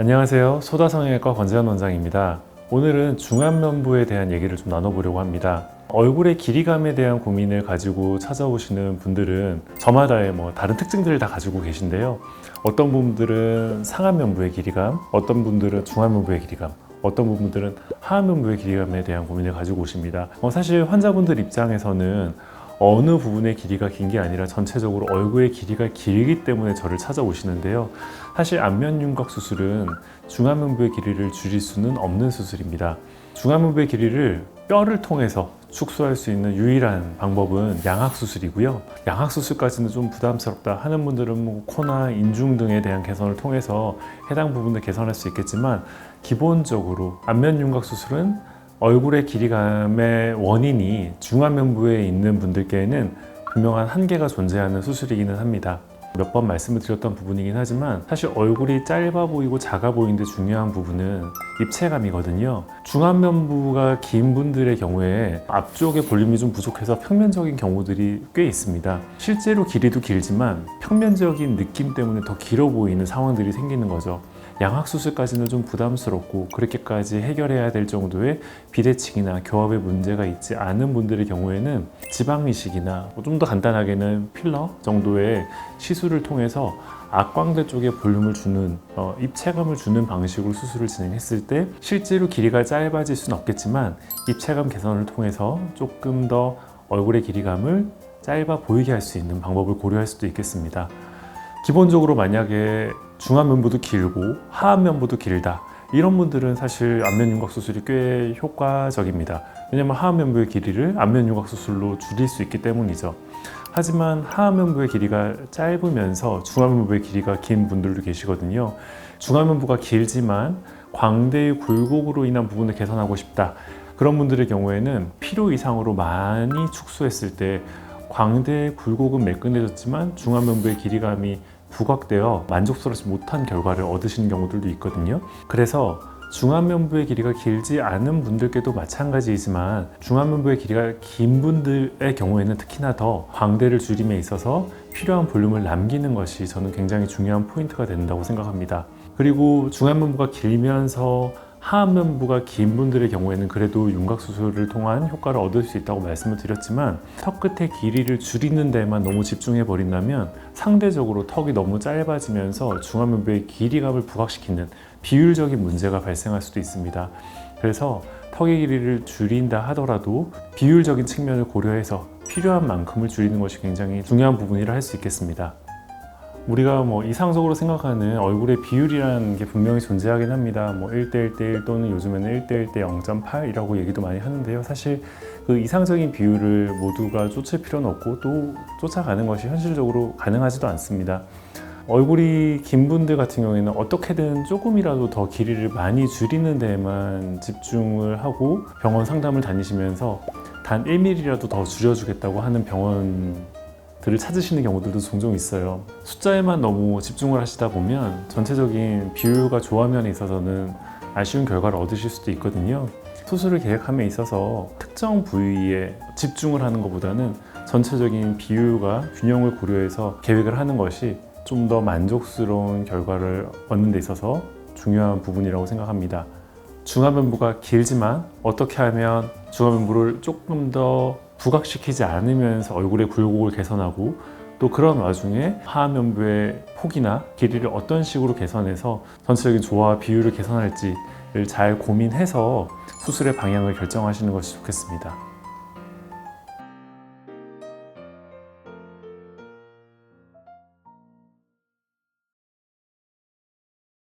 안녕하세요. 소다성형외과 권재현 원장입니다. 오늘은 중안면부에 대한 얘기를 좀 나눠보려고 합니다. 얼굴의 길이감에 대한 고민을 가지고 찾아오시는 분들은 저마다의 다른 특징들을 다 가지고 계신데요. 어떤 분들은 상안면부의 길이감, 어떤 분들은 중안면부의 길이감, 어떤 분들은 하안면부의 길이감에 대한 고민을 가지고 오십니다. 사실 환자분들 입장에서는 어느 부분의 길이가 긴 게 아니라 전체적으로 얼굴의 길이가 길기 때문에 저를 찾아오시는데요. 사실 안면윤곽 수술은 중안면부의 길이를 줄일 수는 없는 수술입니다. 중안면부의 길이를 뼈를 통해서 축소할 수 있는 유일한 방법은 양악수술이고요. 양악수술까지는 좀 부담스럽다 하는 분들은 코나 인중 등에 대한 개선을 통해서 해당 부분을 개선할 수 있겠지만, 기본적으로 안면윤곽 수술은 얼굴의 길이감의 원인이 중안면부에 있는 분들께는 분명한 한계가 존재하는 수술이기는 합니다. 몇 번 말씀을 드렸던 부분이긴 하지만 사실 얼굴이 짧아 보이고 작아 보이는데 중요한 부분은 입체감이거든요. 중안면부가 긴 분들의 경우에 앞쪽의 볼륨이 좀 부족해서 평면적인 경우들이 꽤 있습니다. 실제로 길이도 길지만 평면적인 느낌 때문에 더 길어 보이는 상황들이 생기는 거죠. 양악수술까지는 좀 부담스럽고 그렇게까지 해결해야 될 정도의 비대칭이나 교합의 문제가 있지 않은 분들의 경우에는 지방이식이나 좀 더 간단하게는 필러 정도의 시술을 통해서 악광대 쪽에 볼륨을 주는 입체감을 주는 방식으로 수술을 진행했을 때 실제로 길이가 짧아질 수는 없겠지만 입체감 개선을 통해서 조금 더 얼굴의 길이감을 짧아 보이게 할 수 있는 방법을 고려할 수도 있겠습니다. 기본적으로 만약에 중안면부도 길고 하안면부도 길다, 이런 분들은 사실 안면윤곽 수술이 꽤 효과적입니다. 왜냐하면 하안면부의 길이를 안면윤곽 수술로 줄일 수 있기 때문이죠. 하지만 하안면부의 길이가 짧으면서 중안면부의 길이가 긴 분들도 계시거든요. 중안면부가 길지만 광대의 굴곡으로 인한 부분을 개선하고 싶다, 그런 분들의 경우에는 필요 이상으로 많이 축소했을 때 광대의 굴곡은 매끈해졌지만 중안면부의 길이감이 부각되어 만족스럽지 못한 결과를 얻으시는 경우들도 있거든요. 그래서 중안면부의 길이가 길지 않은 분들께도 마찬가지이지만 중안면부의 길이가 긴 분들의 경우에는 특히나 더 광대를 줄임에 있어서 필요한 볼륨을 남기는 것이 저는 굉장히 중요한 포인트가 된다고 생각합니다. 그리고 중안면부가 길면서 하안면부가 긴 분들의 경우에는 그래도 윤곽수술을 통한 효과를 얻을 수 있다고 말씀을 드렸지만, 턱 끝의 길이를 줄이는 데만 너무 집중해 버린다면 상대적으로 턱이 너무 짧아지면서 중안면부의 길이감을 부각시키는 비율적인 문제가 발생할 수도 있습니다. 그래서 턱의 길이를 줄인다 하더라도 비율적인 측면을 고려해서 필요한 만큼을 줄이는 것이 굉장히 중요한 부분이라 할 수 있겠습니다. 우리가 이상적으로 생각하는 얼굴의 비율이라는 게 분명히 존재하긴 합니다. 1:1:1 또는 요즘에는 1:1:0.8 이라고 얘기도 많이 하는데요. 사실 그 이상적인 비율을 모두가 쫓을 필요는 없고 또 쫓아가는 것이 현실적으로 가능하지도 않습니다. 얼굴이 긴 분들 같은 경우에는 어떻게든 조금이라도 더 길이를 많이 줄이는 데에만 집중을 하고 병원 상담을 다니시면서 단 1mm라도 더 줄여주겠다고 하는 병원들을 찾으시는 경우들도 종종 있어요. 숫자에만 너무 집중을 하시다 보면 전체적인 비율과 조화면에 있어서는 아쉬운 결과를 얻으실 수도 있거든요. 수술을 계획함에 있어서 특정 부위에 집중을 하는 것보다는 전체적인 비율과 균형을 고려해서 계획을 하는 것이 좀 더 만족스러운 결과를 얻는 데 있어서 중요한 부분이라고 생각합니다. 중안면부가 길지만 어떻게 하면 중안면부를 조금 더 부각시키지 않으면서 얼굴의 굴곡을 개선하고, 또 그런 와중에 하안면부의 폭이나 길이를 어떤 식으로 개선해서 전체적인 조화와 비율을 개선할지를 잘 고민해서 수술의 방향을 결정하시는 것이 좋겠습니다.